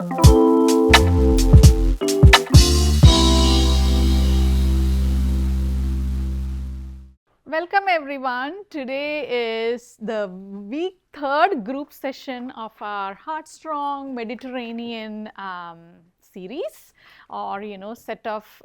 Welcome everyone. Today is the week third group session of our Heart Strong Mediterranean series, or set of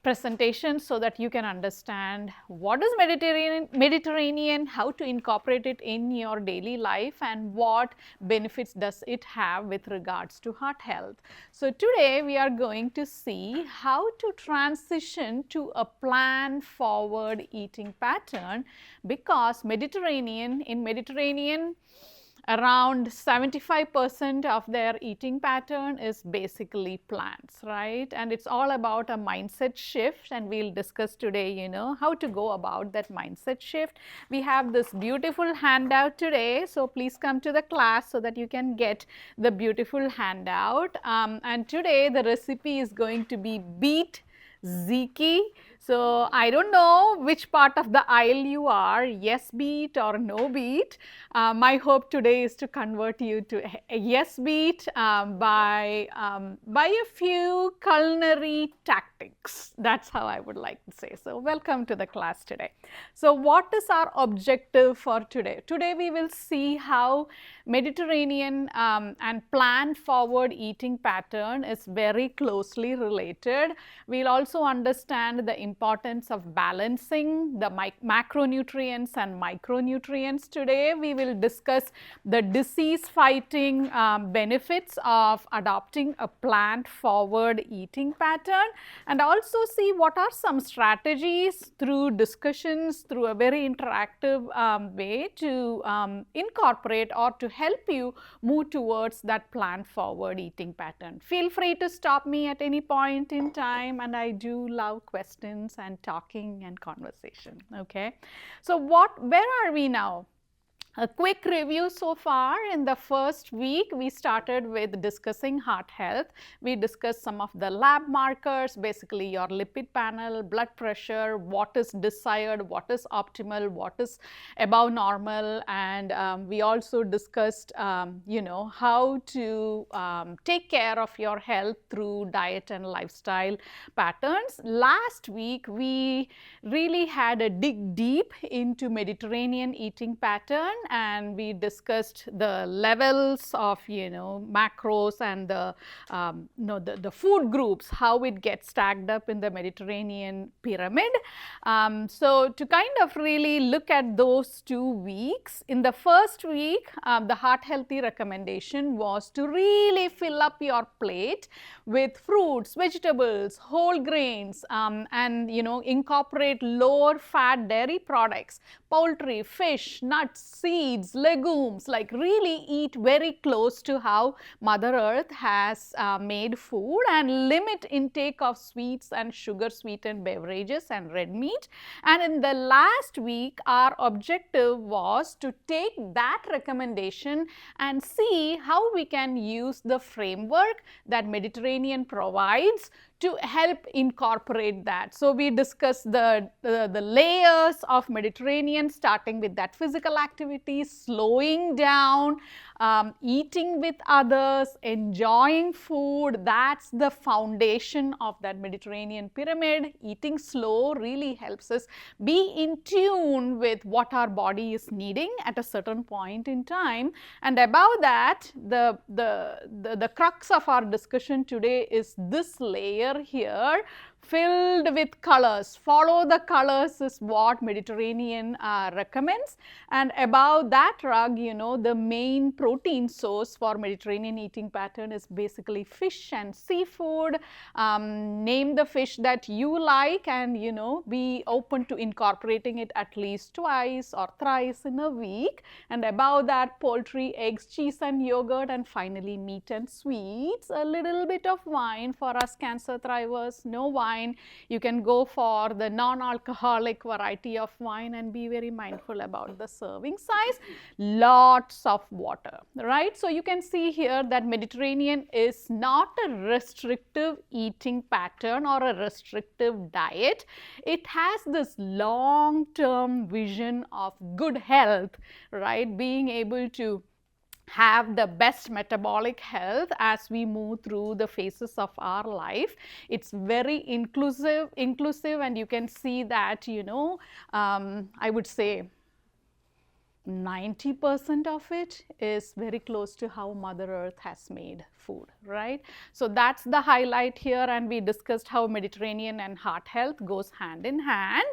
presentation, so that you can understand what is Mediterranean, how to incorporate it in your daily life, and what benefits does it have with regards to heart health. So today we are going to see how to transition to a plan forward eating pattern, because in Mediterranean, around 75% of their eating pattern is basically plants, right? And it's all about a mindset shift, and we'll discuss today, how to go about that mindset shift. We have this beautiful handout today, so please come to the class so that you can get the beautiful handout. And today the recipe is going to be beet Ziki. So I don't know which part of the aisle you are, yes beet or no beet. My hope today is to convert you to a yes beet by a few culinary tactics. That's how I would like to say. So welcome to the class today. So what is our objective for today? Today we will see how Mediterranean and plan forward eating pattern is very closely related. We'll also understand the importance of balancing the macronutrients and micronutrients. Today we will discuss the disease fighting benefits of adopting a plant forward eating pattern, and also see what are some strategies through discussions, through a very interactive way to incorporate or to help you move towards that plant forward eating pattern. Feel free to stop me at any point in time, and I do love questions and talking and conversation. Okay, so where are we now? A quick review so far. In the first week, we started with discussing heart health. We discussed some of the lab markers, basically your lipid panel, blood pressure, what is desired, what is optimal, what is above normal, and we also discussed, how to take care of your health through diet and lifestyle patterns. Last week, we really had a dig deep into Mediterranean eating pattern, and we discussed the levels of macros and the food groups, how it gets stacked up in the Mediterranean pyramid. So to kind of really look at those 2 weeks, in the first week the heart healthy recommendation was to really fill up your plate with fruits, vegetables, whole grains, and incorporate lower fat dairy products, poultry, fish, nuts, seeds, legumes, like really eat very close to how Mother Earth has made food, and limit intake of sweets and sugar sweetened beverages and red meat. And in the last week, our objective was to take that recommendation and see how we can use the framework that Mediterranean provides to help incorporate that. So we discussed the layers of Mediterranean, starting with that physical activity, slowing down, eating with others, enjoying food. That's the foundation of that Mediterranean pyramid. Eating slow really helps us be in tune with what our body is needing at a certain point in time. And above that, the crux of our discussion today is this layer here, filled with colors. Follow the colors is what Mediterranean recommends. And above that rug, the main protein source for Mediterranean eating pattern is basically fish and seafood. Name the fish that you like, and be open to incorporating it at least twice or thrice in a week. And above that, poultry, eggs, cheese and yogurt, and finally meat and sweets. A little bit of wine for us cancer thrivers. No wine. You can go for the non-alcoholic variety of wine, and be very mindful about the serving size. Lots of water, right? So you can see here that Mediterranean is not a restrictive eating pattern or a restrictive diet. It has this long-term vision of good health, right? Being able to have the best metabolic health as we move through the phases of our life. It's very inclusive, and you can see that, I would say 90% of it is very close to how Mother Earth has made food, right? So that's the highlight here, and we discussed how Mediterranean and heart health goes hand in hand.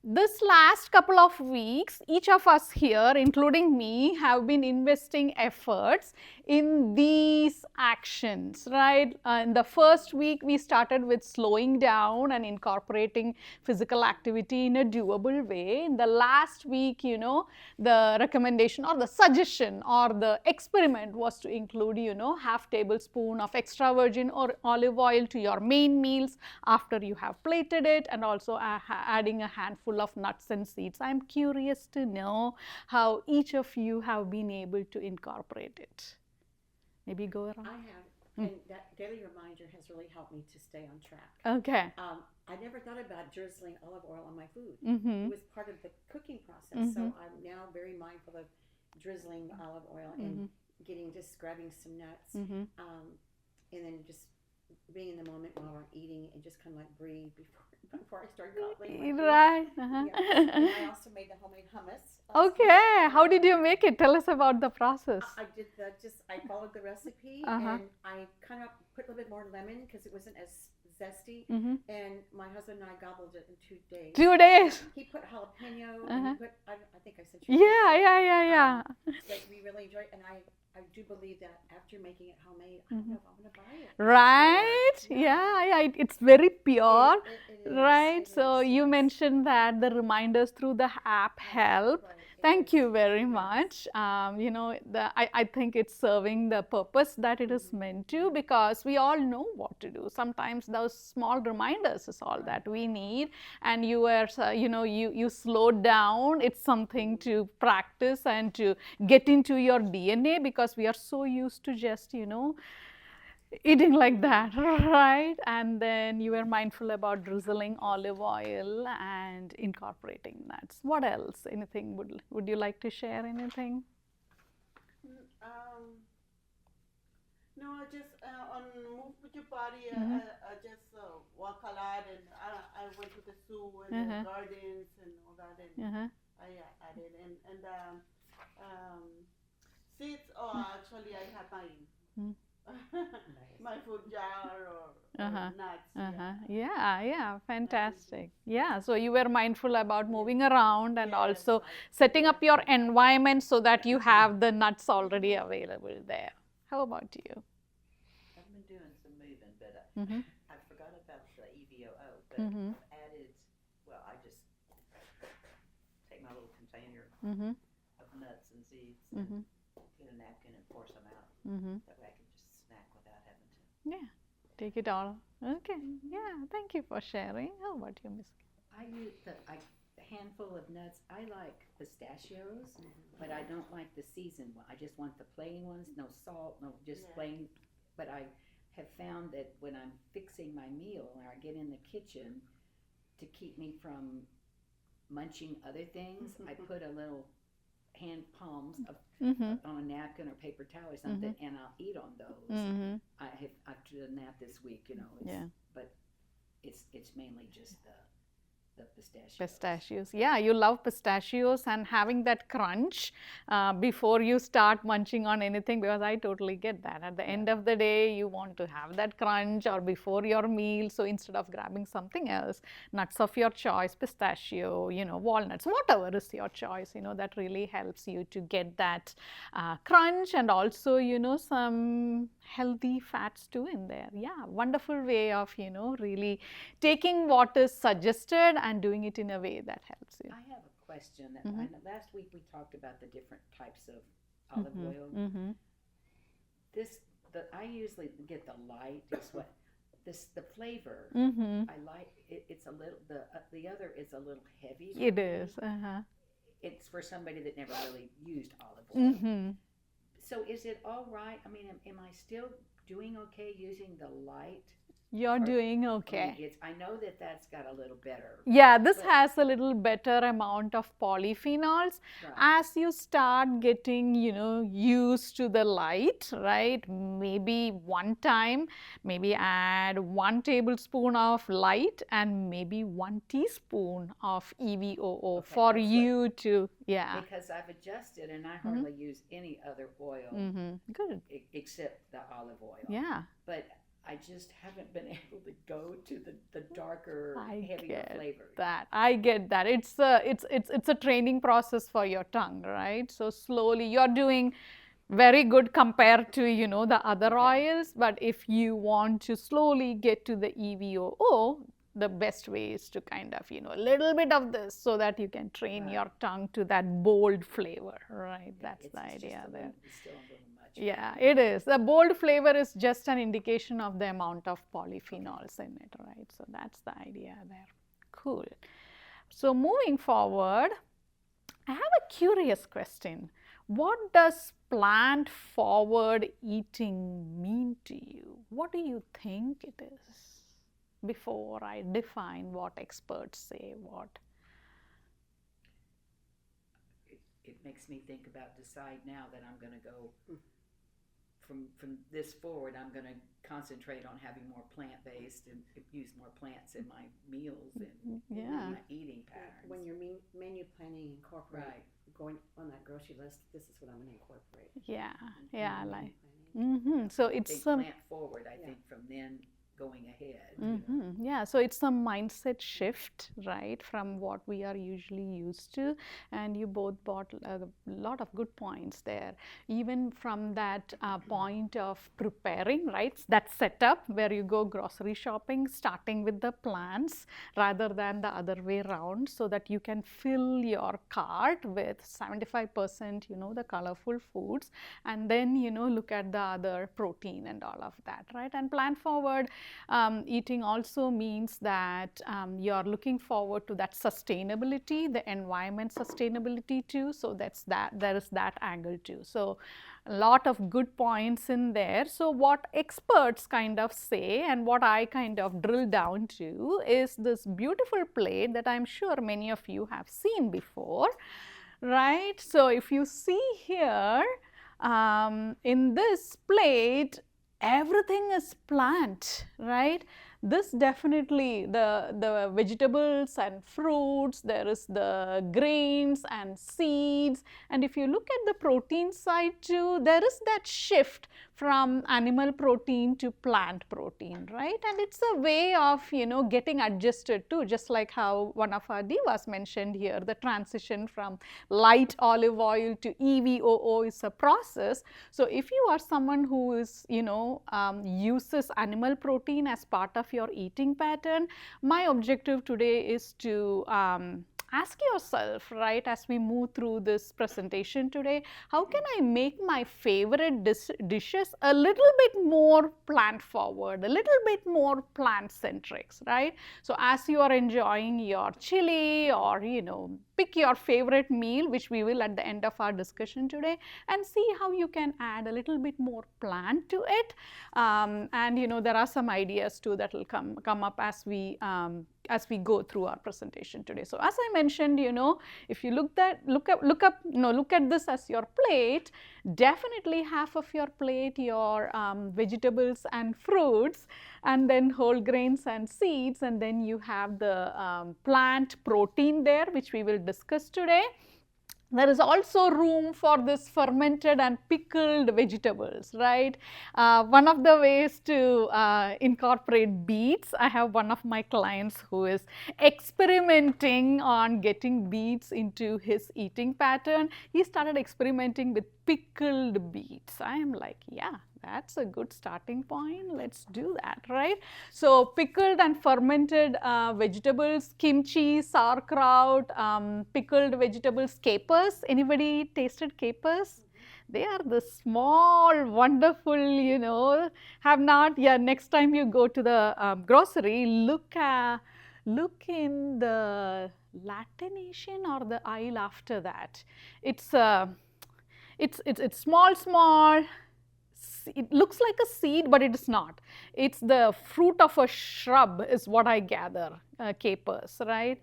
This last couple of weeks, each of us here, including me, have been investing efforts in these actions, right? In the first week, we started with slowing down and incorporating physical activity in a doable way. In the last week, the recommendation or the suggestion or the experiment was to include, half tablespoon of extra virgin or olive oil to your main meals after you have plated it, and also adding a handful of nuts and seeds. I'm curious to know how each of you have been able to incorporate it. Maybe go around. I have, and that daily reminder has really helped me to stay on track. Okay. I never thought about drizzling olive oil on my food. Mm-hmm. It was part of the cooking process, so I'm now very mindful of drizzling olive oil and just grabbing some nuts, and then just being in the moment while we're eating and just kind of like breathe before I start gobbling. Right. Yeah. And I also made the homemade hummus. Okay. How did you make it? Tell us about the process. I did I followed the recipe, and I kind of put a little bit more lemon because it wasn't as zesty. And my husband and I gobbled it in 2 days. 2 days. He put jalapeno, and he put, I think I sent you. Yeah. That we really enjoyed, and I do believe that after making it homemade, I don't know if I'm going to buy it. Right? Yeah. It's very pure, It is. right? It So is, you yes. mentioned that the reminders through the app help. Right. Thank you very much. I think it's serving the purpose that it is meant to, because we all know what to do. Sometimes those small reminders is all that we need, and you slowed down. It's something to practice and to get into your DNA, because we are so used to just, eating like that, right? And then you were mindful about drizzling olive oil and incorporating nuts. What else? Anything? Would you like to share anything? No, I just on move with your body. I just walk a lot, and I went to the zoo and the gardens and all that, and I added and seeds. Oh, actually, I have my food jar or nuts. Yeah, fantastic. Yeah, so you were mindful about moving around and also setting up your environment so that you have the nuts already available there. How about you? I've been doing some moving, but I forgot about the EVOO. But I've added, I just take my little container of nuts and seeds and get a napkin and pour some out. That way I can just snack without having to. Yeah, take it all. Okay, yeah, thank you for sharing. How about you, Miss? I use a handful of nuts. I like pistachios, but I don't like the seasoned one. I just want the plain ones, no salt, no just plain. But I have found that when I'm fixing my meal or I get in the kitchen, to keep me from munching other things, I put a little hand palms on a napkin or paper towel or something, and I'll eat on those. I've done that this week, but it's mainly just the pistachios. Pistachios. Yeah, you love pistachios and having that crunch before you start munching on anything, because I totally get that. At the end of the day, you want to have that crunch or before your meal. So instead of grabbing something else, nuts of your choice, pistachio, walnuts, whatever is your choice, that really helps you to get that crunch, and also, some healthy fats too in there. Yeah, wonderful way of, really taking what is suggested and doing it in a way that helps you. I have a question. That last week we talked about the different types of olive oil. I usually get the light. The flavor. I like it. It's a little. The other is a little heavy. It is. It's for somebody that never really used olive oil. So is it all right? I mean, am I still doing okay using the light You're doing okay. I know that that's got a little better. Yeah, this has a little better amount of polyphenols. Right. As you start getting, used to the light, right? Maybe one time, maybe add 1 tablespoon of light and maybe 1 teaspoon of EVOO Okay, for that's you to, yeah. Because I've adjusted and I hardly use any other oil Good. except the olive oil. Yeah. But I just haven't been able to go to the darker, heavier get flavors. that. I get that. It's a training process for your tongue, right? So slowly you're doing very good compared to, the other oils. But if you want to slowly get to the EVOO, the best way is to kind of, a little bit of this so that you can train your tongue to that bold flavor, right? That's the idea there. It's still a little much. Yeah, it is. The bold flavor is just an indication of the amount of polyphenols in it, right? So that's the idea there. Cool. So moving forward, I have a curious question. What does plant forward eating mean to you? What do you think it is? Before I define what experts say, what? It makes me think about decide now that I'm going to go from this forward. I'm going to concentrate on having more plant-based and use more plants in my meals and my eating patterns. When you're menu planning, incorporate going on that grocery list. This is what I'm going to incorporate. Yeah, like. So it's plant forward. I think from then going ahead. Yeah, so it's a mindset shift, right, from what we are usually used to. And you both brought a lot of good points there. Even from that point of preparing, right, that setup where you go grocery shopping, starting with the plants rather than the other way around, so that you can fill your cart with 75%, the colorful foods, and then, look at the other protein and all of that, right? And plant forward eating also means that you're looking forward to that sustainability, the environment sustainability too. So there is that angle too. So a lot of good points in there. So what experts kind of say and what I kind of drill down to is this beautiful plate that I'm sure many of you have seen before, right? So if you see here in this plate, everything is plant, right? This definitely, the vegetables and fruits, there is the grains and seeds, and if you look at the protein side too, there is that shift from animal protein to plant protein, right? And it's a way of, getting adjusted too, just like how one of our divas mentioned here, the transition from light olive oil to EVOO is a process. So if you are someone who is, uses animal protein as part of your eating pattern, my objective today is to ask yourself, right, as we move through this presentation today, how can I make my favorite dishes a little bit more plant forward, a little bit more plant centric, right? So as you are enjoying your chili or, pick your favorite meal, which we will at the end of our discussion today, and see how you can add a little bit more plant to it. And, there are some ideas too that will come up as we go through our presentation today. So as I mentioned, if you look at this as your plate, definitely half of your plate your vegetables and fruits, and then whole grains and seeds, and then you have the plant protein there, which we will discuss today. There is also room for this fermented and pickled vegetables, right? One of the ways to incorporate beets, I have one of my clients who is experimenting on getting beets into his eating pattern. He started experimenting with pickled beets. I am like, yeah, that's a good starting point. Let's do that, right? So pickled and fermented vegetables, kimchi, sauerkraut, pickled vegetables, capers. Anybody tasted capers? They are the small, wonderful, have not, next time you go to the grocery, look in the Latination or the aisle after that. It's small, it looks like a seed, but it is not. It's the fruit of a shrub is what I gather, capers, right?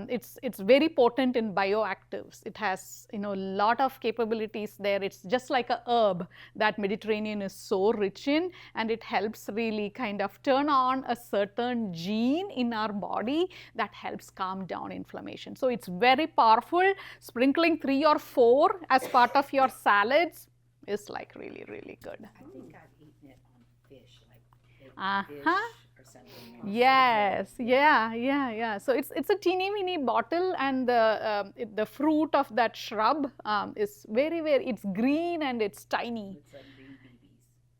It's very potent in bioactives. It has, a lot of capabilities there. It's just like a herb that Mediterranean is so rich in, and it helps really kind of turn on a certain gene in our body that helps calm down inflammation. So it's very powerful. Sprinkling 3 or 4 as part of your salads is like really, really good. I think I've eaten it on fish, like baked Uh-huh. fish or something. Yes, yeah. So it's a teeny weeny bottle, and the fruit of that shrub is very, very, it's green and it's tiny. It's like green BBs.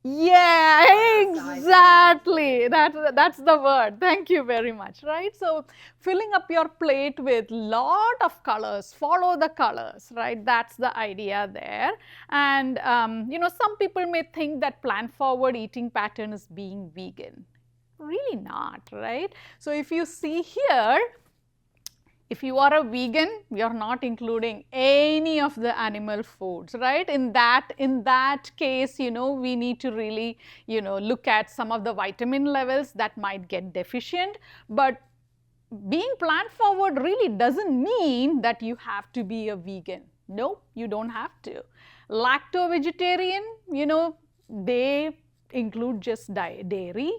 Yeah, exactly. That's the word. Thank you very much. Right. So filling up your plate with lot of colors, follow the colors. Right. That's the idea there. And some people may think that plant-forward eating pattern is being vegan. Really not, right? So if you see here, if you are a vegan, we are not including any of the animal foods, right? In that case, we need to really, look at some of the vitamin levels that might get deficient. But being plant forward really doesn't mean that you have to be a vegan. No, you don't have to. Lacto-vegetarian, they include just dairy.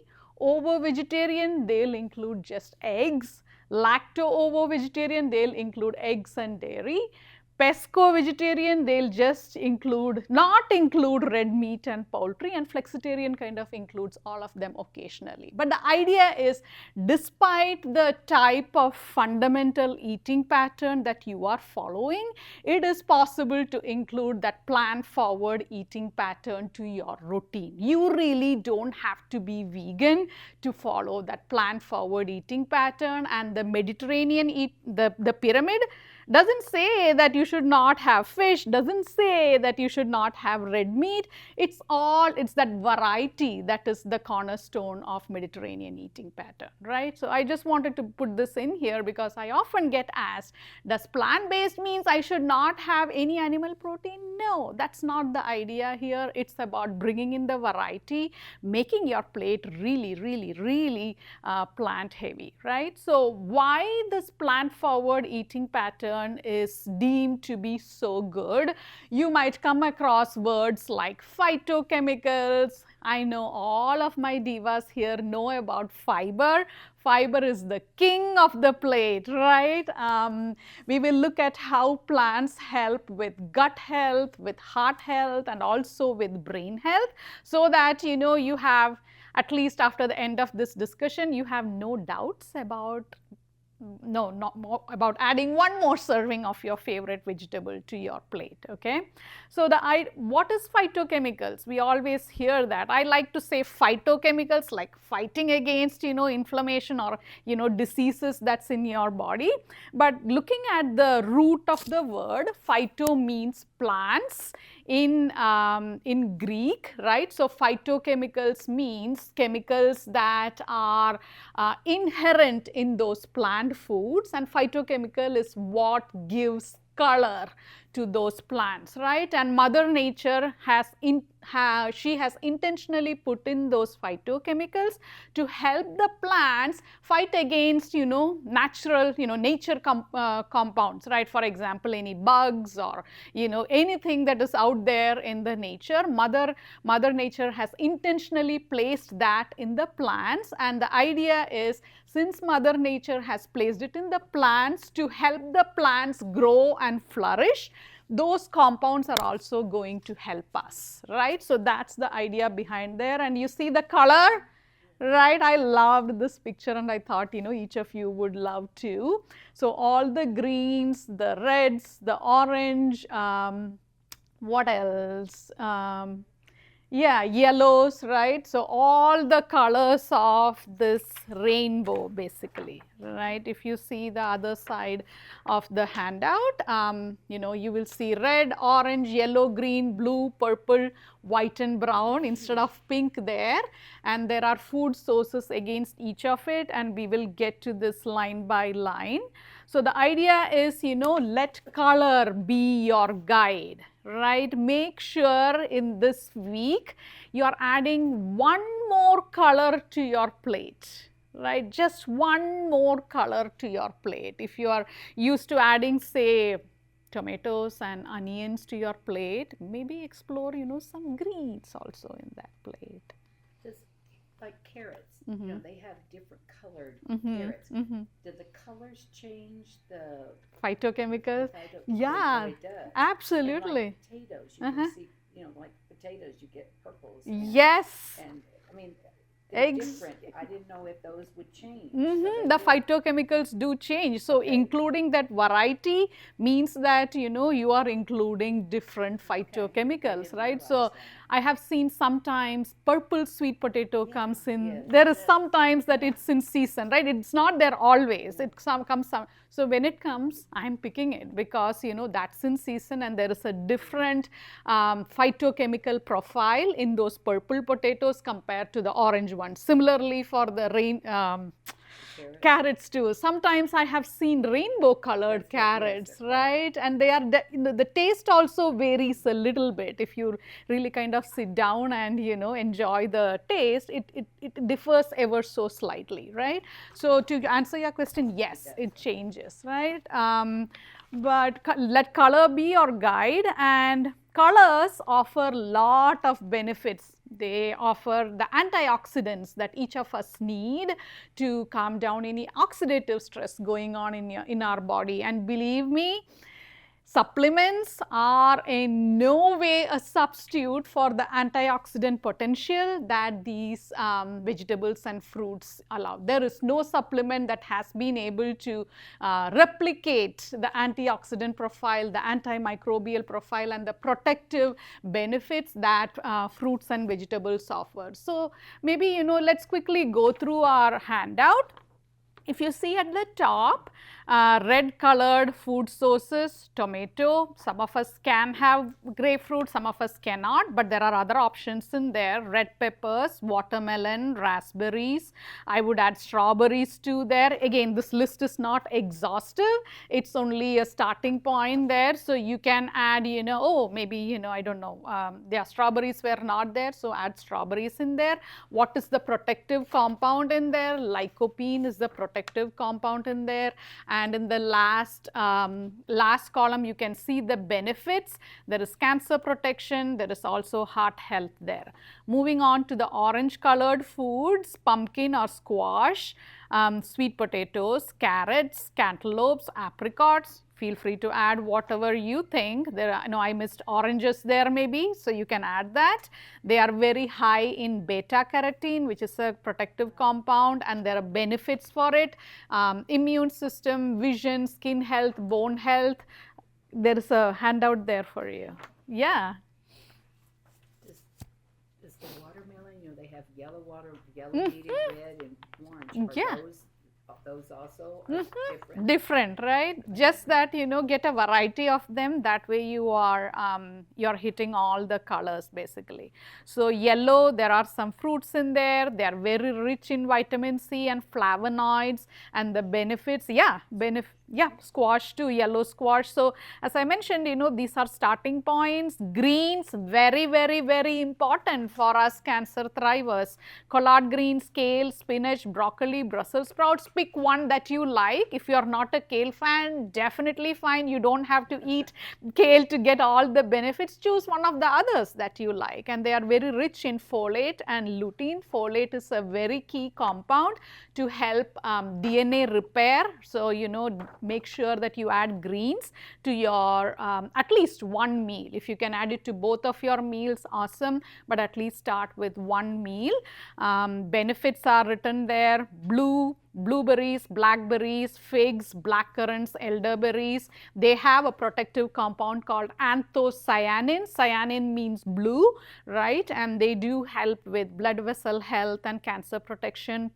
Ovo-vegetarian, they'll include just eggs. Lacto-ovo-vegetarian, they'll include eggs and dairy. Pesco-vegetarian, they'll just not include red meat and poultry, and flexitarian kind of includes all of them occasionally. But the idea is, despite the type of fundamental eating pattern that you are following, it is possible to include that plant-forward eating pattern to your routine. You really don't have to be vegan to follow that plant-forward eating pattern. And the Mediterranean the pyramid doesn't say that you should not have fish, doesn't say that you should not have red meat. It's that variety that is the cornerstone of Mediterranean eating pattern, right? So I just wanted to put this in here because I often get asked, does plant-based means I should not have any animal protein? No, that's not the idea here. It's about bringing in the variety, making your plate really, really, really plant heavy, right? So why this plant-forward eating pattern is deemed to be so good? You might come across words like phytochemicals. I know all of my divas here know about fiber. Fiber is the king of the plate, right? We will look at how plants help with gut health, with heart health, and also with brain health, so that you have, at least after the end of this discussion, you have no doubts about not more about adding one more serving of your favorite vegetable to your plate, okay? So what is phytochemicals? We always hear that. I like to say phytochemicals, like fighting against, inflammation or, diseases that's in your body. But looking at the root of the word, phyto means plants in Greek, right? So phytochemicals means chemicals that are inherent in those plant foods, and phytochemical is what gives color to those plants, right? And Mother Nature she has intentionally put in those phytochemicals to help the plants fight against, natural, nature compounds, right? For example, any bugs or, anything that is out there in the nature. Mother Nature has intentionally placed that in the plants, and the idea is, since Mother Nature has placed it in the plants to help the plants grow and flourish, those compounds are also going to help us, right? So that's the idea behind there. And you see the color, right? I loved this picture, and I thought, each of you would love to. So all the greens, the reds, the orange, what else? Yeah, yellows, right? So all the colors of this rainbow, basically, right? If you see the other side of the handout, you will see red, orange, yellow, green, blue, purple, white and brown instead of pink there. And there are food sources against each of it, and we will get to this line by line. So the idea is, let color be your guide, right? Make sure in this week you are adding one more color to your plate, right? Just one more color to your plate. If you are used to adding, say, tomatoes and onions to your plate, maybe explore, some greens also in that plate. Just like carrots, Mm-hmm. they have different colored Mm-hmm. carrots. Mm-hmm. Do the colors change the phytochemicals? phyto? Yeah, Oh, it does. absolutely. And like potatoes, you Uh-huh. can see, like potatoes, you get purples. Yes. And I mean, they're different. I didn't know if those would change. So The do. phytochemicals do change. So, Okay. including that variety means that, you are including different phytochemicals, didn't right? realize So, that. I have seen sometimes purple sweet potato comes in. yes. There is sometimes that it's in season, right? It's not there always. It comes some. So, when it comes, I'm picking it because, that's in season and there is a different phytochemical profile in those purple potatoes compared to the orange ones. Similarly, for the carrots too. Sometimes I have seen rainbow colored carrots, right? And they are the taste also varies a little bit. If you really kind of sit down and enjoy the taste, it differs ever so slightly, right? So to answer your question, yes, it changes, right? But let color be your guide, and colors offer lot of benefits. They offer the antioxidants that each of us need to calm down any oxidative stress going on in our body. And believe me, supplements are in no way a substitute for the antioxidant potential that these vegetables and fruits allow. There is no supplement that has been able to replicate the antioxidant profile, the antimicrobial profile, and the protective benefits that fruits and vegetables offer. So maybe, let's quickly go through our handout. If you see at the top, red colored food sources, tomato, some of us can have grapefruit, some of us cannot, but there are other options in there, red peppers, watermelon, raspberries. I would add strawberries too there. Again, this list is not exhaustive, it's only a starting point there. So you can add, maybe, I don't know, strawberries were not there, so add strawberries in there. What is the protective compound in there? Lycopene is the protective compound in there. And in the last column, you can see the benefits. There is cancer protection. There is also heart health there. Moving on to the orange colored foods, pumpkin or squash, sweet potatoes, carrots, cantaloupes, apricots. Feel free to add whatever you think. There are, I missed oranges there maybe, so you can add that. They are very high in beta carotene, which is a protective compound, and there are benefits for it. Immune system, vision, skin health, bone health. There is a handout there for you. Yeah. Does the watermelon, they have yellow beaded, red, and orange. Are those also different? Different, right? Just that, get a variety of them. That way you are you're hitting all the colors basically. So yellow, there are some fruits in there. They are very rich in vitamin C and flavonoids, and the benefits, squash too, yellow squash. So as I mentioned, these are starting points. Greens, very, very, very important for us cancer thrivers. Collard greens, kale, spinach, broccoli, Brussels sprouts. Pick one that you like. If you are not a kale fan, definitely fine. You don't have to eat kale to get all the benefits. Choose one of the others that you like, and they are very rich in folate and lutein. Folate is a very key compound to help DNA repair. So, make sure that you add greens to your at least one meal. If you can add it to both of your meals, awesome, but at least start with one meal. Benefits are written there: blueberries, blackberries, figs, blackcurrants, elderberries. They have a protective compound called anthocyanin. Cyanin means blue, right? And they do help with blood vessel health and cancer protection.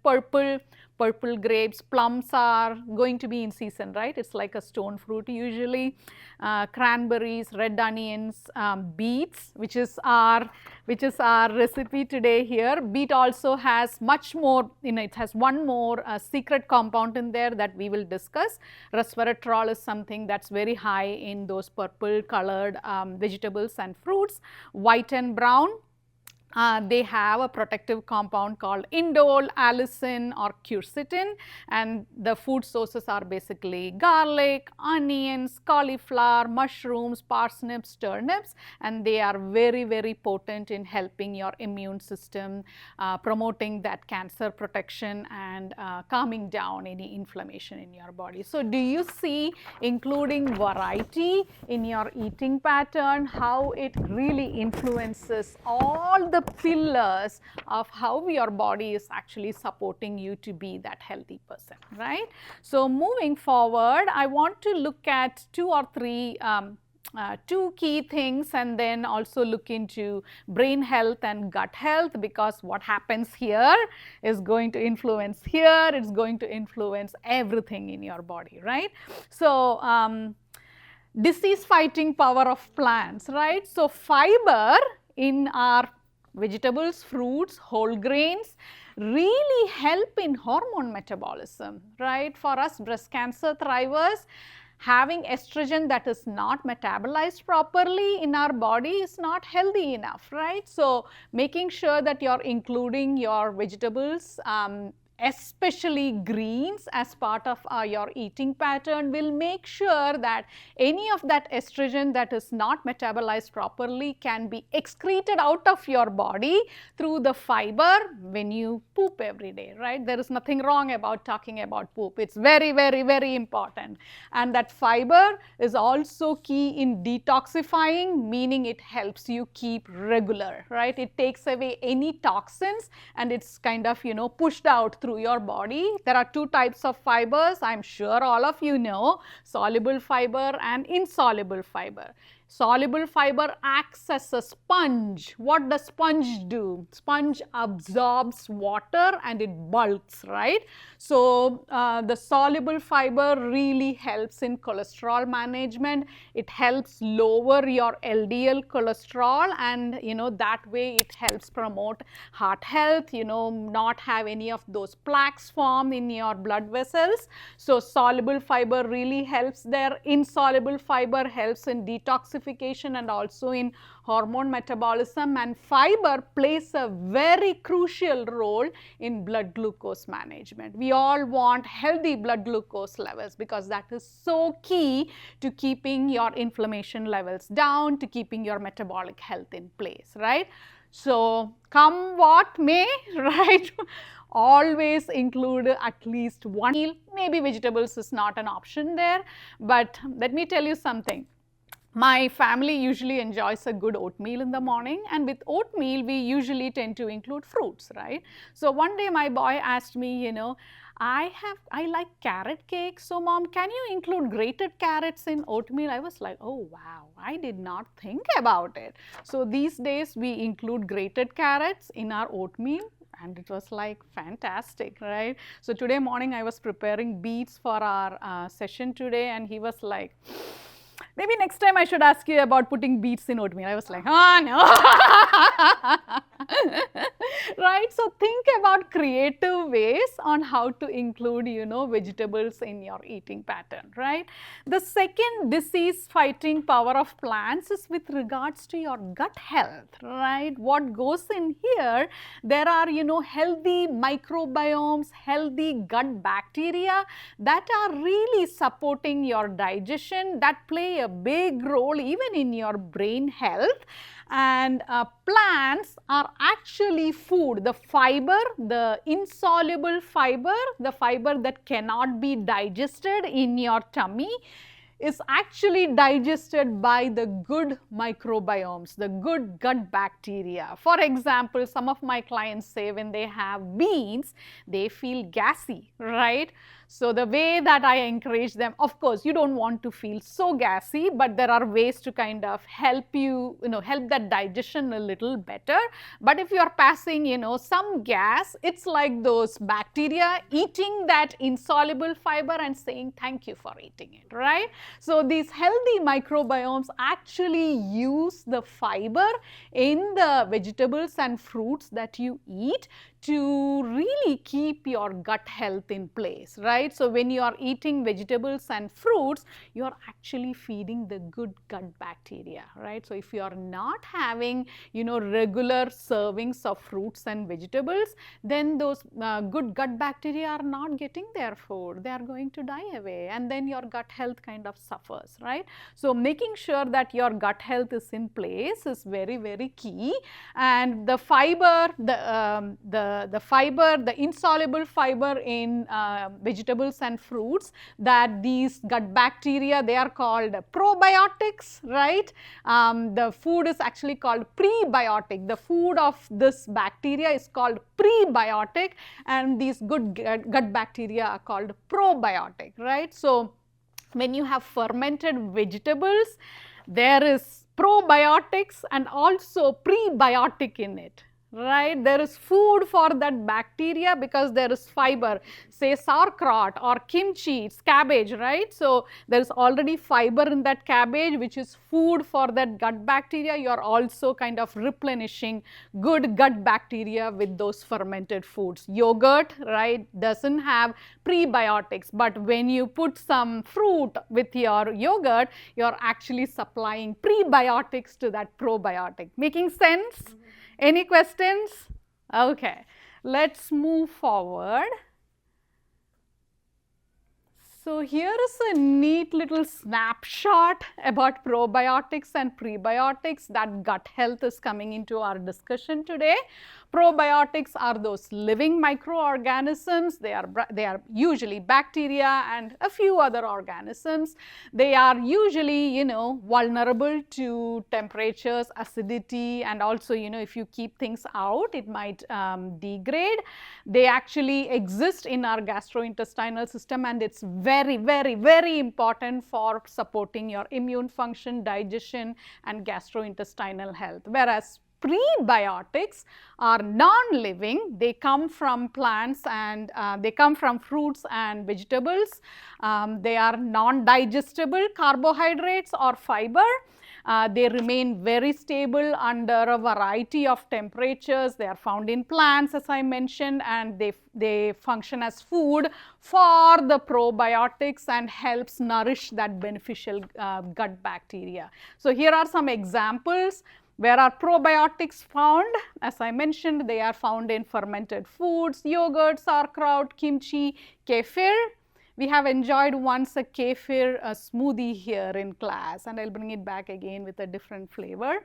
Purple grapes, plums are going to be in season, right? It's like a stone fruit usually. Cranberries, red onions, beets, which is our recipe today here. Beet also has much more, it has one more secret compound in there that we will discuss. Resveratrol is something that's very high in those purple colored vegetables and fruits. White and brown, they have a protective compound called indole, allicin or quercetin, and the food sources are basically garlic, onions, cauliflower, mushrooms, parsnips, turnips, and they are very, very potent in helping your immune system, promoting that cancer protection and calming down any inflammation in your body. So, do you see including variety in your eating pattern, how it really influences all the pillars of how your body is actually supporting you to be that healthy person, right? So, moving forward, I want to look at two or three two key things, and then also look into brain health and gut health, because what happens here is going to influence here, it's going to influence everything in your body, right? So, disease fighting power of plants, right? So, fiber in our vegetables, fruits, whole grains really help in hormone metabolism, right? For us breast cancer thrivers, having estrogen that is not metabolized properly in our body is not healthy enough, right? So, making sure that you're including your vegetables, especially greens, as part of your eating pattern will make sure that any of that estrogen that is not metabolized properly can be excreted out of your body through the fiber when you poop every day, right? There is nothing wrong about talking about poop. It's very, very, very important. And that fiber is also key in detoxifying, meaning it helps you keep regular, right? It takes away any toxins and it's kind of, pushed out through your body. There are two types of fibers, I'm sure all of you know, soluble fiber and insoluble fiber. Soluble fiber acts as a sponge. What does sponge do? Sponge absorbs water and it bulks, right? So, the soluble fiber really helps in cholesterol management. It helps lower your LDL cholesterol, and that way it helps promote heart health, not have any of those plaques form in your blood vessels. So, soluble fiber really helps there. Insoluble fiber helps in detoxification and also in hormone metabolism, and fiber plays a very crucial role in blood glucose management. We all want healthy blood glucose levels because that is so key to keeping your inflammation levels down, to keeping your metabolic health in place, right? So, come what may, right? Always include at least one meal. Maybe vegetables is not an option there, but let me tell you something. My family usually enjoys a good oatmeal in the morning, and with oatmeal we usually tend to include fruits, right? So, one day my boy asked me, I like carrot cake, so mom, can you include grated carrots in oatmeal? I was like, oh wow, I did not think about it. So, these days we include grated carrots in our oatmeal, and it was like fantastic, right? So, today morning I was preparing beets for our session today, and he was like, maybe next time I should ask you about putting beets in oatmeal. I was like, no. Right? So, think about creative ways on how to include, vegetables in your eating pattern, right? The second disease fighting power of plants is with regards to your gut health, right? What goes in here, there are, healthy microbiomes, healthy gut bacteria that are really supporting your digestion, that play a big role even in your brain health. And plants are actually food. The fiber, the insoluble fiber, the fiber that cannot be digested in your tummy, is actually digested by the good microbiomes, the good gut bacteria. For example, some of my clients say when they have beans, they feel gassy, right? So, the way that I encourage them, of course, you don't want to feel so gassy, but there are ways to kind of help you, help that digestion a little better. But if you are passing, some gas, it's like those bacteria eating that insoluble fiber and saying thank you for eating it, right? So these healthy microbiomes actually use the fiber in the vegetables and fruits that you eat to really keep your gut health in place, right? So when you are eating vegetables and fruits, you are actually feeding the good gut bacteria, right? So if you are not having, regular servings of fruits and vegetables, then those good gut bacteria are not getting their food. They are going to die away, and then your gut health kind of suffers, right? So making sure that your gut health is in place is very, very key. And the fiber, the fiber, the insoluble fiber in vegetables and fruits, that these gut bacteria, they are called probiotics, right? The food is actually called prebiotic. The food of this bacteria is called prebiotic, and these good gut bacteria are called probiotic, right? So when you have fermented vegetables, there is probiotics and also prebiotic in it, right? There is food for that bacteria because there is fiber. Say sauerkraut or kimchi, it's cabbage, right? So there is already fiber in that cabbage, which is food for that gut bacteria. You are also kind of replenishing good gut bacteria with those fermented foods. Yogurt, right, doesn't have prebiotics, but when you put some fruit with your yogurt, you're actually supplying prebiotics to that probiotic. Making sense? Any questions? Okay, let's move forward. So here is a neat little snapshot about probiotics and prebiotics. That gut health is coming into our discussion today. Probiotics are those living microorganisms. They are usually bacteria and a few other organisms. They are usually, vulnerable to temperatures, acidity, and also, if you keep things out, it might degrade. They actually exist in our gastrointestinal system, and it's very, very, very important for supporting your immune function, digestion, and gastrointestinal health. Whereas prebiotics are non-living. They come from plants and they come from fruits and vegetables. They are non-digestible carbohydrates or fiber. They remain very stable under a variety of temperatures. They are found in plants, as I mentioned, and they function as food for the probiotics and helps nourish that beneficial gut bacteria. So here are some examples. Where are probiotics found? As I mentioned, they are found in fermented foods, yogurt, sauerkraut, kimchi, kefir. We have enjoyed once a kefir smoothie here in class, and I'll bring it back again with a different flavor.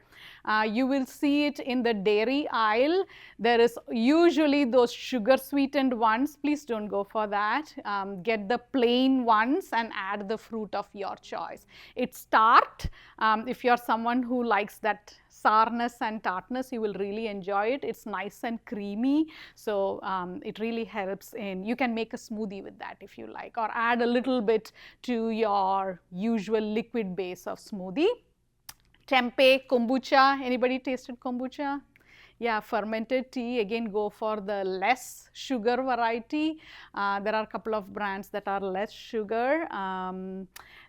You will see it in the dairy aisle. There is usually those sugar sweetened ones. Please don't go for that. Get the plain ones and add the fruit of your choice. It's tart. If you're someone who likes that sourness and tartness, you will really enjoy it. It's nice and creamy, so it really helps in, you can make a smoothie with that if you like, or add a little bit to your usual liquid base of smoothie. Tempeh, kombucha, anybody tasted kombucha? Yeah, fermented tea, again go for the less sugar variety. There are a couple of brands that are less sugar.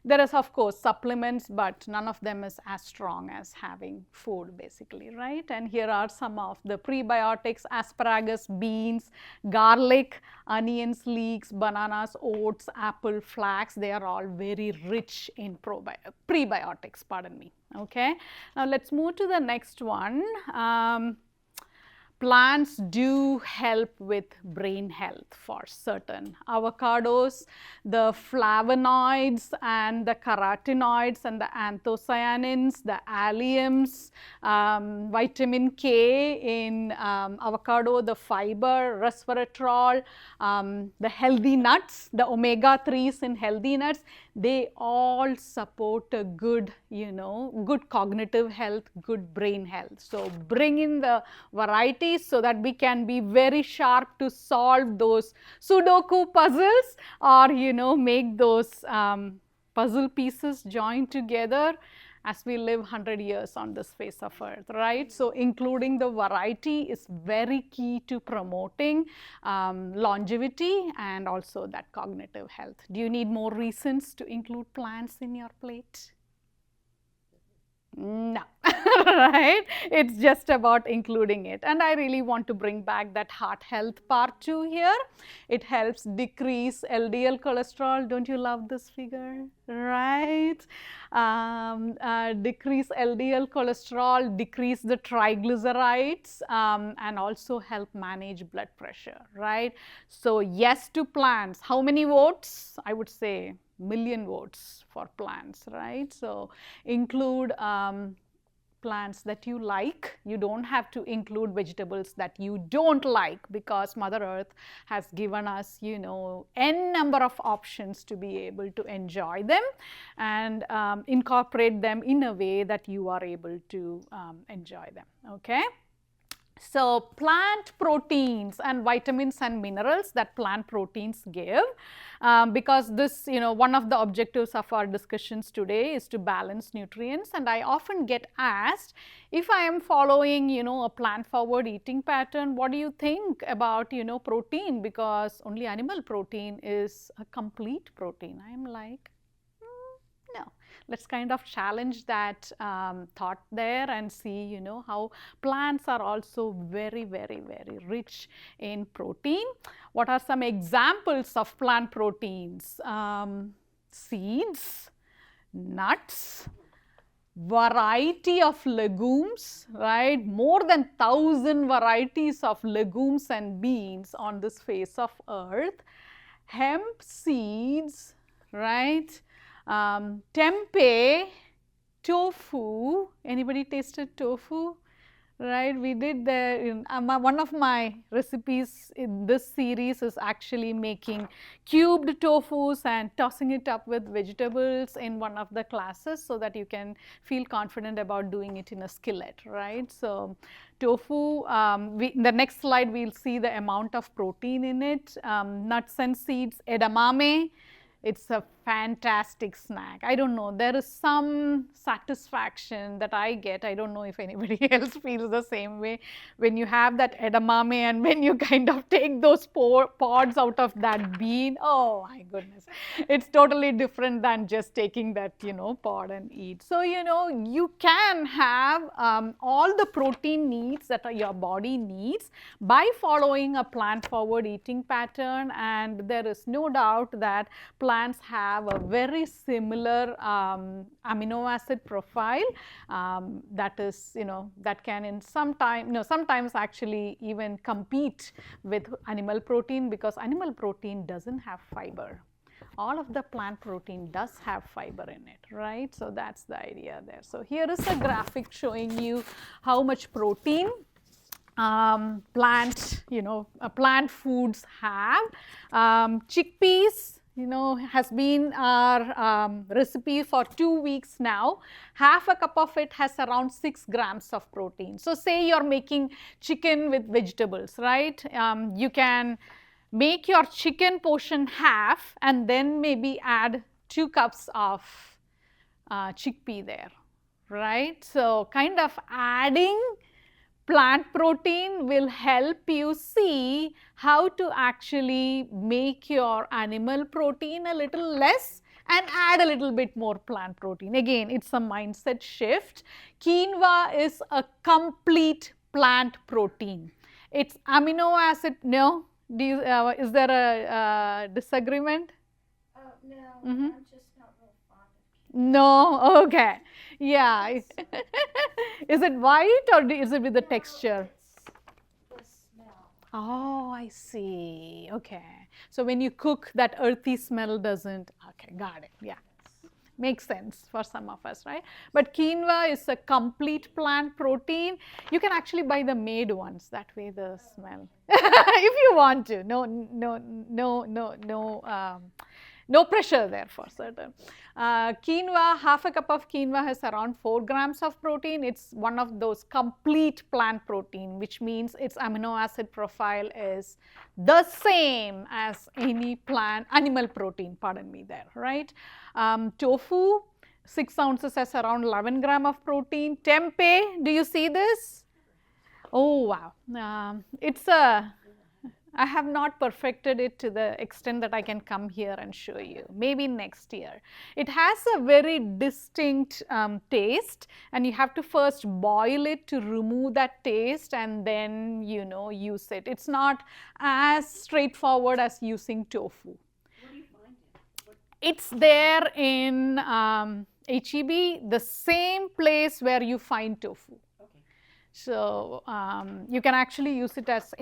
There is of course supplements, but none of them is as strong as having food basically, right? And here are some of the prebiotics: asparagus, beans, garlic, onions, leeks, bananas, oats, apple, flax. They are all very rich in prebiotics, pardon me. Okay, now let's move to the next one. Plants do help with brain health for certain. Avocados, the flavonoids and the carotenoids and the anthocyanins, the alliums, vitamin K in avocado, the fiber, resveratrol, the healthy nuts, the omega-3s in healthy nuts, they all support a good, good cognitive health, good brain health. So bring in the varieties so that we can be very sharp to solve those Sudoku puzzles, or make those puzzle pieces join together as we live 100 years on this face of earth, right? So including the variety is very key to promoting longevity and also that cognitive health. Do you need more reasons to include plants in your plate? No, right? It's just about including it. And I really want to bring back that heart health part too here. It helps decrease LDL cholesterol. Don't you love this figure? Right? Decrease LDL cholesterol, decrease the triglycerides, and also help manage blood pressure, right? So yes to plants. How many votes? I would say million votes for plants, right? So include plants that you like. You don't have to include vegetables that you don't like, because Mother Earth has given us, you know, n number of options to be able to enjoy them and incorporate them in a way that you are able to enjoy them, okay? So plant proteins and vitamins and minerals that plant proteins give, because this, you know, one of the objectives of our discussions today is to balance nutrients. And I often get asked, if I am following, you know, a plant forward eating pattern, what do you think about, you know, protein? Because only animal protein is a complete protein. I am like, no. Let's kind of challenge that thought there and see, you know, how plants are also very, very, very rich in protein. What are some examples of plant proteins? Seeds, nuts, variety of legumes, right? More than 1,000 varieties of legumes and beans on this face of earth. Hemp seeds, right? Tempeh, tofu. Anybody tasted tofu? Right, we did the, one of my recipes in this series is actually making cubed tofus and tossing it up with vegetables in one of the classes, so that you can feel confident about doing it in a skillet, right? So tofu, in the next slide we'll see the amount of protein in it. Nuts and seeds, edamame. It's a fantastic snack. I don't know, there is some satisfaction that I get. I don't know if anybody else feels the same way when you have that edamame and when you kind of take those pods out of that bean. Oh my goodness, it's totally different than just taking that, you know, pod and eat. So, you know, you can have all the protein needs that your body needs by following a plant forward eating pattern, and there is no doubt that plants have a very similar amino acid profile that is, you know, that can in sometimes actually even compete with animal protein, because animal protein doesn't have fiber. All of the plant protein does have fiber in it, right? So that's the idea there. So here is a graphic showing you how much protein plant foods have. Chickpeas, you know, has been our recipe for 2 weeks now. Half a cup of it has around 6 grams of protein. So say you're making chicken with vegetables, right? You can make your chicken portion half and then maybe add 2 cups of chickpea there, right? So kind of adding plant protein will help you see how to actually make your animal protein a little less and add a little bit more plant protein. Again, it's a mindset shift. Quinoa is a complete plant protein. It's amino acid. No? Is there a disagreement? No, Mhm. I'm just not real fond of quinoa. No? Okay. Yeah. Is it white or is it with the texture? It's the smell. Oh, I see. Okay. So when you cook, that earthy smell doesn't. Okay, got it. Yeah. Makes sense for some of us, right? But quinoa is a complete plant protein. You can actually buy the made ones. That way the smell, if you want to. No pressure there for certain. Quinoa, half a cup of quinoa has around 4 grams of protein. It's one of those complete plant protein, which means its amino acid profile is the same as any animal protein, pardon me there, right? Tofu, 6 ounces has around 11 gram of protein. Tempeh, do you see this? Oh wow, I have not perfected it to the extent that I can come here and show you. Maybe next year. It has a very distinct taste, and you have to first boil it to remove that taste and then, you know, use it. It's not as straightforward as using tofu. Where do you find it? It's there in HEB, the same place where you find tofu. Okay. So you can actually use it as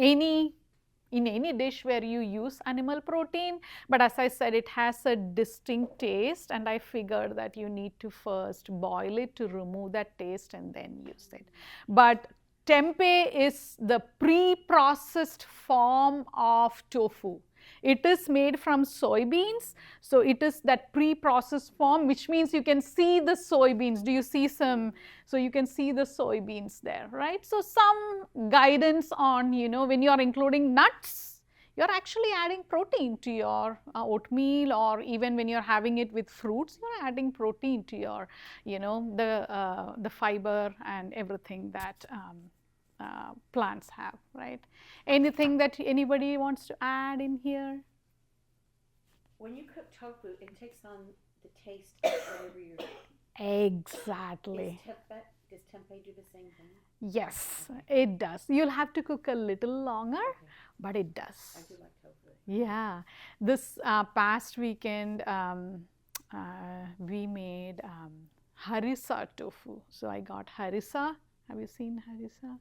in any dish where you use animal protein, but as I said, it has a distinct taste, and I figured that you need to first boil it to remove that taste and then use it. But tempeh is the pre-processed form of tofu. It is made from soybeans, so it is that pre-processed form, which means you can see the soybeans. Do you see some? So you can see the soybeans there, right? So some guidance on, you know, when you are including nuts, you're actually adding protein to your oatmeal, or even when you're having it with fruits, you're adding protein to your, you know, the fiber and everything that plants have, right? Anything that anybody wants to add in here? When you cook tofu, it takes on the taste of whatever you're Exactly. Does tempeh do the same thing? Yes, it does. You'll have to cook a little longer, but it does. I do like tofu. Yeah. This past weekend, we made harissa tofu. So I got harissa. Have you seen harissa?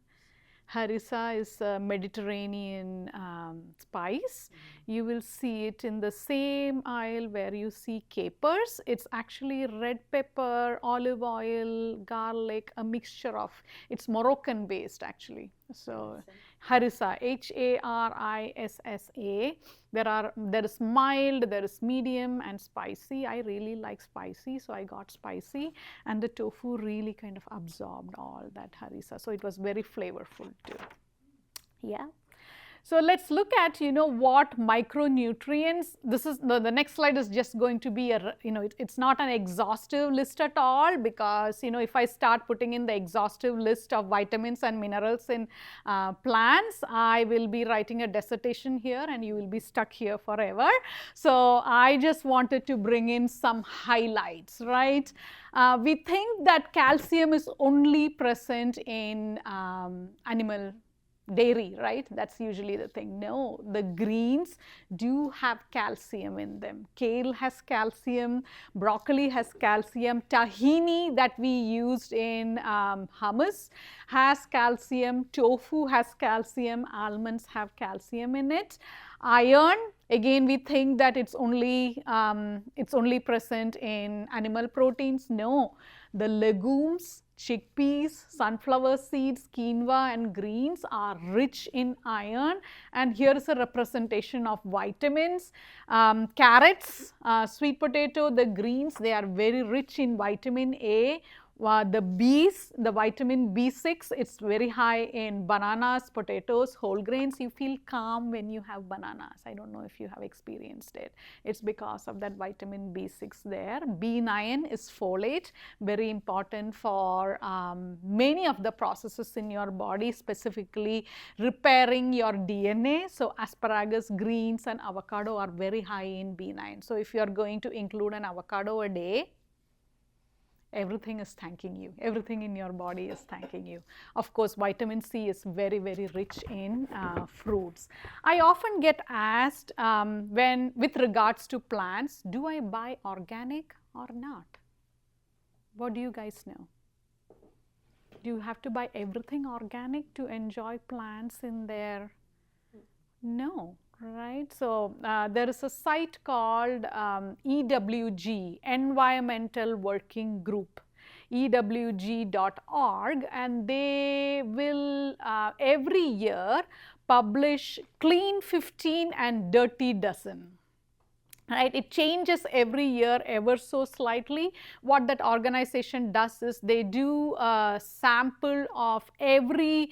Harissa is a Mediterranean spice. You will see it in the same aisle where you see capers. It's actually red pepper, olive oil, garlic, a mixture of, it's Moroccan based actually. So harissa, Harissa. There is mild, there is medium and spicy. I really like spicy, so I got spicy, and the tofu really kind of absorbed all that harissa. So it was very flavorful too. Yeah. So let's look at, you know, what micronutrients. This is the next slide is just going to be a, you know, it's not an exhaustive list at all, because, you know, if I start putting in the exhaustive list of vitamins and minerals in plants, I will be writing a dissertation here and you will be stuck here forever. So I just wanted to bring in some highlights, right? We think that calcium is only present in animal dairy, right? That's usually the thing. No, the greens do have calcium in them. Kale has calcium, broccoli has calcium, tahini that we used in hummus has calcium, tofu has calcium, almonds have calcium in it. Iron, again, we think that it's only present in animal proteins. No, the legumes, chickpeas, sunflower seeds, quinoa and greens are rich in iron, and here is a representation of vitamins. Carrots, sweet potato, the greens, they are very rich in vitamin A. The B's, the vitamin B6, it's very high in bananas, potatoes, whole grains. You feel calm when you have bananas. I don't know if you have experienced it. It's because of that vitamin B6 there. B9 is folate, very important for many of the processes in your body, specifically repairing your DNA. So asparagus, greens and avocado are very high in B9. So if you are going to include an avocado a day, everything is thanking you. Everything in your body is thanking you. Of course, vitamin C is very, very rich in fruits. I often get asked with regards to plants, do I buy organic or not? What do you guys know? Do you have to buy everything organic to enjoy plants in their? No. Right, so there is a site called EWG, Environmental Working Group, ewg.org, and they will every year publish Clean 15 and Dirty Dozen. Right, it changes every year ever so slightly. What that organization does is they do a sample of every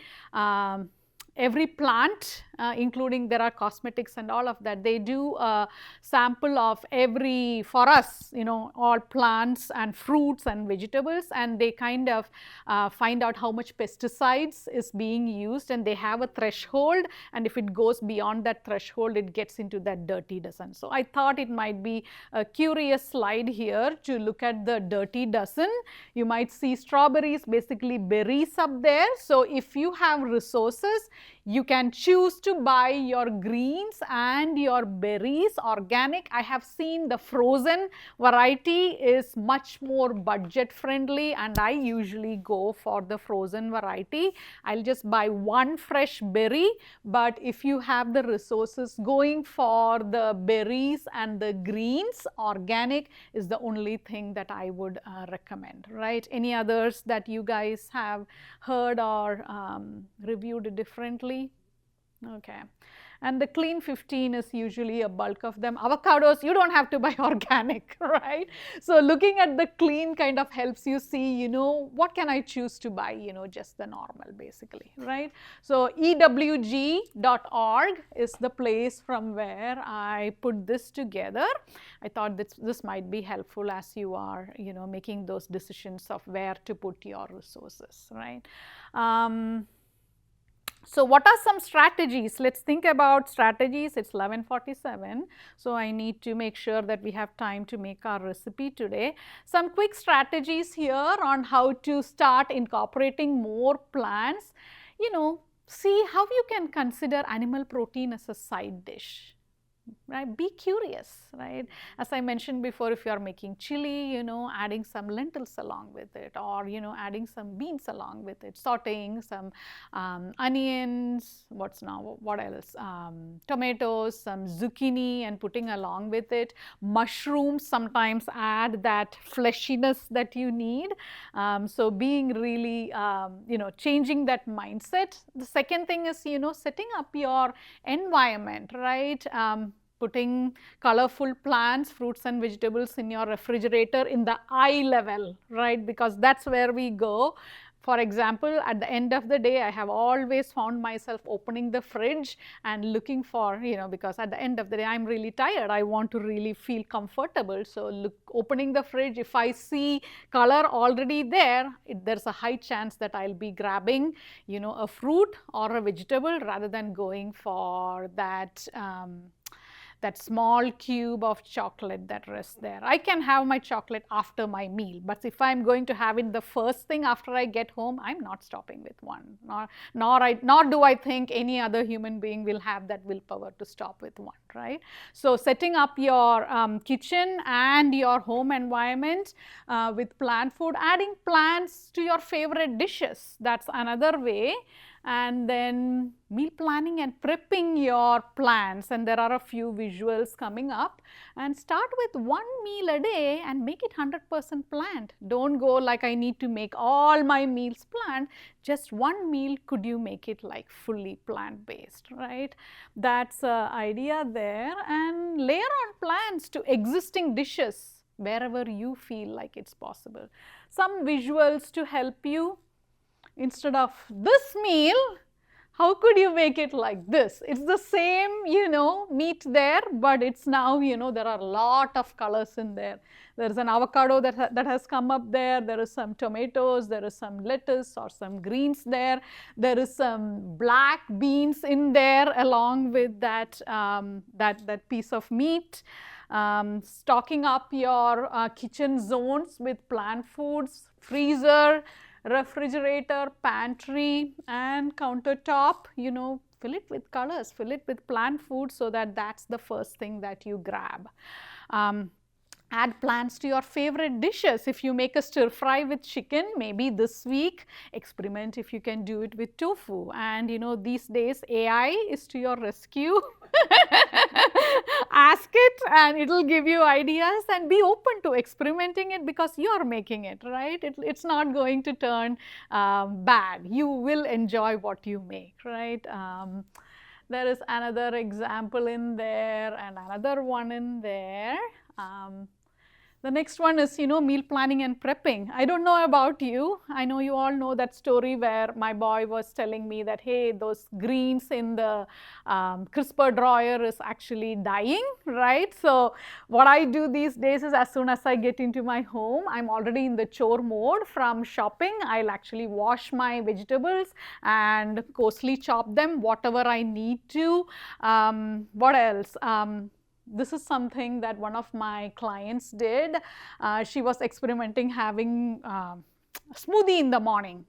every plant, including there are cosmetics and all of that, they do a sample of every, for us, all plants and fruits and vegetables, and they kind of find out how much pesticides is being used, and they have a threshold, and if it goes beyond that threshold, it gets into that dirty dozen. So I thought it might be a curious slide here to look at the dirty dozen. You might see strawberries, basically berries up there. So if you have resources, you can choose to buy your greens and your berries organic. I have seen the frozen variety is much more budget friendly, and I usually go for the frozen variety. I'll just buy one fresh berry, but if you have the resources, going for the berries and the greens organic is the only thing that I would recommend, right? Any others that you guys have heard or reviewed differently? Okay. And the clean 15 is usually a bulk of them. Avocados, you don't have to buy organic, right? So looking at the clean kind of helps you see, what can I choose to buy, just the normal basically, right? So ewg.org is the place from where I put this together. I thought this might be helpful as you are, making those decisions of where to put your resources, right? So what are some strategies? Let's think about strategies. It's 11:47, so I need to make sure that we have time to make our recipe today. Some quick strategies here on how to start incorporating more plants. See how you can consider animal protein as a side dish. Right? Be curious, right? As I mentioned before, if you are making chili, adding some lentils along with it, or, adding some beans along with it, sauteing some onions, what else? Tomatoes, some zucchini and putting along with it. Mushrooms sometimes add that fleshiness that you need. So being really, changing that mindset. The second thing is, setting up your environment, right? Putting colorful plants, fruits and vegetables in your refrigerator in the eye level, right? Because that's where we go. For example, at the end of the day, I have always found myself opening the fridge and looking for, because at the end of the day, I'm really tired. I want to really feel comfortable. So opening the fridge, if I see color already there, there's a high chance that I'll be grabbing, a fruit or a vegetable rather than going for that that small cube of chocolate that rests there. I can have my chocolate after my meal, but if I'm going to have it the first thing after I get home, I'm not stopping with one. Nor do I think any other human being will have that willpower to stop with one, right? So setting up your kitchen and your home environment with plant food, adding plants to your favorite dishes, that's another way. And then meal planning and prepping your plants, and there are a few visuals coming up, and start with one meal a day and make it 100% plant. Don't go like I need to make all my meals plant. Just one meal, could you make it like fully plant-based, right? That's an idea there. And layer on plants to existing dishes wherever you feel like it's possible. Some visuals to help you. Instead of this meal, how could you make it like this? It's the same, meat there, but it's now, there are a lot of colors in there. There's an avocado that has come up there. There is some tomatoes. There is some lettuce or some greens there. There is some black beans in there along with that, that piece of meat. Stocking up your kitchen zones with plant foods, freezer, refrigerator, pantry and countertop, fill it with colors, fill it with plant food so that that's the first thing that you grab. Add plants to your favorite dishes. If you make a stir fry with chicken, maybe this week, experiment if you can do it with tofu. And these days AI is to your rescue. Ask it and it'll give you ideas, and be open to experimenting it because you are making it, right? It's not going to turn bad. You will enjoy what you make, right? There is another example in there and another one in there. The next one is, meal planning and prepping. I don't know about you. I know you all know that story where my boy was telling me that, hey, those greens in the crisper drawer is actually dying, right? So what I do these days is as soon as I get into my home, I'm already in the chore mode from shopping. I'll actually wash my vegetables and coarsely chop them, whatever I need to. What else? This is something that one of my clients did. She was experimenting having smoothie in the morning.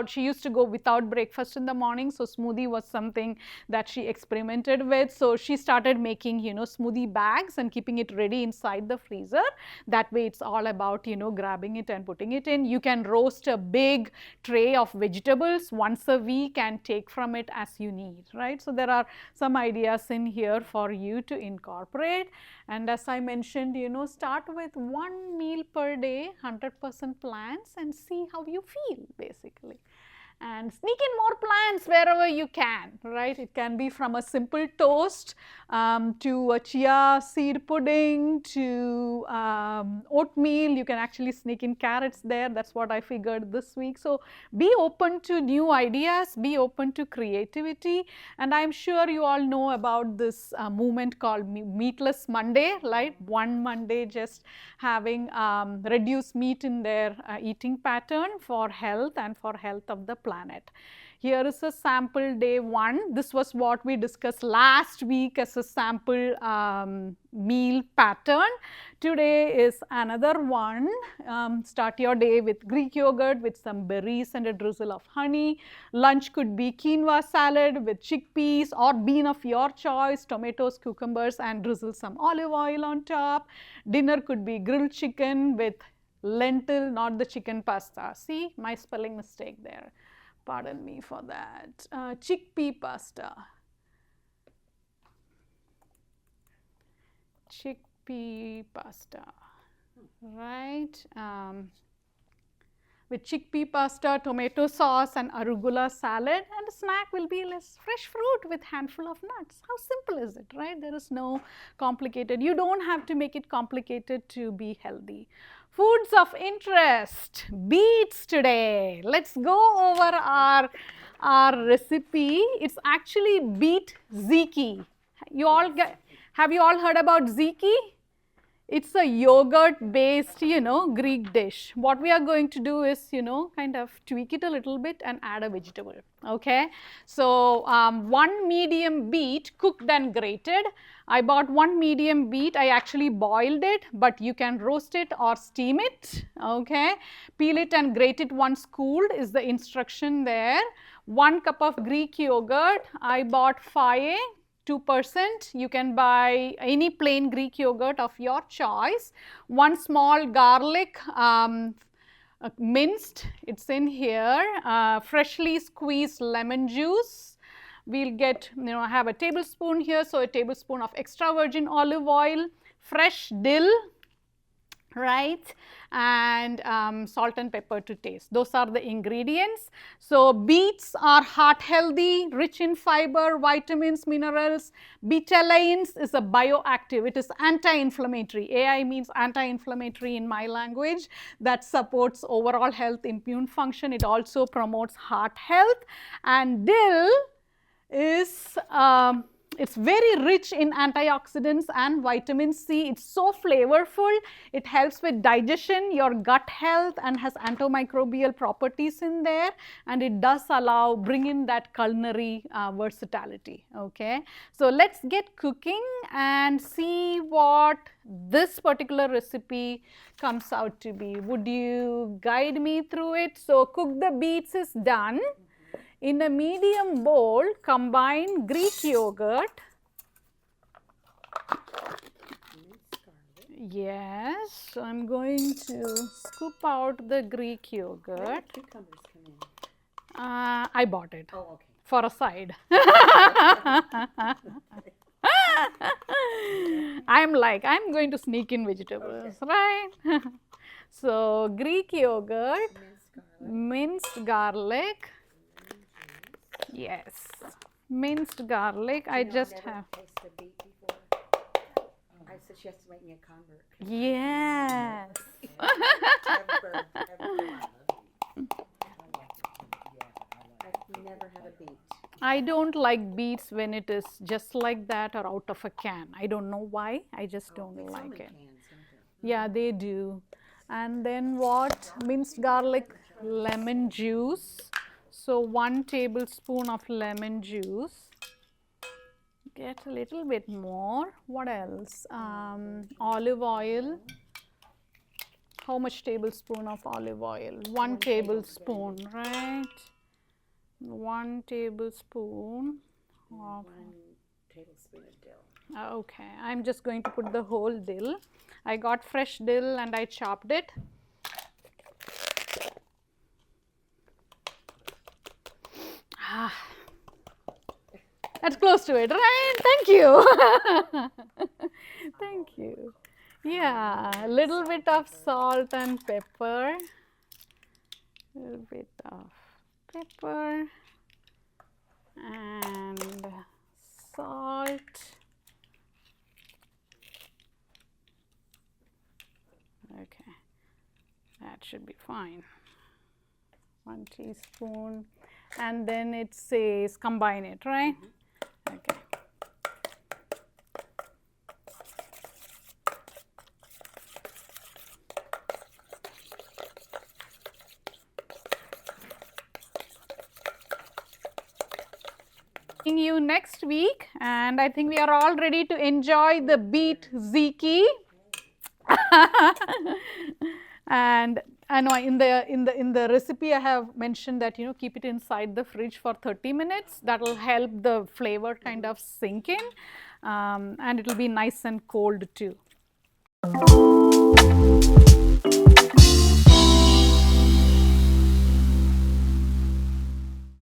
She used to go without breakfast in the morning, so smoothie was something that she experimented with. So she started making, smoothie bags and keeping it ready inside the freezer. That way it's all about, grabbing it and putting it in. You can roast a big tray of vegetables once a week and take from it as you need, right? So there are some ideas in here for you to incorporate. And as I mentioned, start with one meal per day, 100% plants, and see how you feel, basically. And sneak in more plants wherever you can, right? It can be from a simple toast to a chia seed pudding to oatmeal. You can actually sneak in carrots there. That's what I figured this week. So be open to new ideas, be open to creativity. And I'm sure you all know about this movement called Meatless Monday, right? One Monday just having reduced meat in their eating pattern for health and for health of the planet. Here is a sample day 1. This was what we discussed last week as a sample meal pattern. Today is another one. Start your day with Greek yogurt with some berries and a drizzle of honey. Lunch could be quinoa salad with chickpeas or bean of your choice, tomatoes, cucumbers, and drizzle some olive oil on top. Dinner could be grilled chicken with lentil, not the chicken pasta. See my spelling mistake there. Pardon me for that. Chickpea pasta. Chickpea pasta, right? With chickpea pasta, tomato sauce, and arugula salad, and a snack will be less fresh fruit with handful of nuts. How simple is it, right? There is no complicated. You don't have to make it complicated to be healthy. Foods of interest, beets today. Let's go over our recipe. It's actually beet ziki. Have you all heard about ziki? It's a yogurt based, Greek dish. What we are going to do is, kind of tweak it a little bit and add a vegetable, okay? So, one medium beet cooked and grated. I bought one medium beet. I actually boiled it, but you can roast it or steam it, okay? Peel it and grate it once cooled is the instruction there. 1 cup of Greek yogurt. I bought Faye. 2%. You can buy any plain Greek yogurt of your choice. 1 small garlic minced, it's in here. Freshly squeezed lemon juice. We'll get, I have a tablespoon here, so a tablespoon of extra virgin olive oil, fresh dill, right, and salt and pepper to taste. Those are the ingredients. So beets are heart healthy, rich in fiber, vitamins, minerals. Betalains is a bioactive. It is anti-inflammatory. AI means anti-inflammatory in my language. That supports overall health, immune function. It also promotes heart health. And dill is it's very rich in antioxidants and vitamin C. It's so flavorful. It helps with digestion, your gut health, and has antimicrobial properties in there. And it does bring in that culinary versatility, okay? So let's get cooking and see what this particular recipe comes out to be. Would you guide me through it? So cook the beets is done. In a medium bowl, combine Greek yogurt. Yes, so I'm going to scoop out the Greek Where yogurt. did cucumbers come in? I bought it Oh, okay. for a side. I'm going to sneak in vegetables, right? So, Greek yogurt, minced garlic. Yes, minced garlic. I just have. Tasted beet before. I said she has to make me a convert. Yes. I've never had a beet. I don't like beets when it is just like that or out of a can. I don't know why. I just don't They sell them like in it. cans, don't they? Yeah, they do. And then what? Minced garlic, lemon juice. So 1 tablespoon of lemon juice. Get a little bit more. What else? Olive oil. How much tablespoon of olive oil? 1 tablespoon, right? 1 tablespoon of. 1 tablespoon of dill. Okay, I'm just going to put the whole dill. I got fresh dill and I chopped it. That's close to it, right? Thank you. Thank you. Yeah, a little bit of salt and pepper. A little bit of pepper and salt. Okay, that should be fine. 1 teaspoon, and then it says combine it, right? Okay. Seeing you next week, and I think we are all ready to enjoy the beet ziki. And I know in the recipe I have mentioned that keep it inside the fridge for 30 minutes. That will help the flavor kind of sink in, and it will be nice and cold too.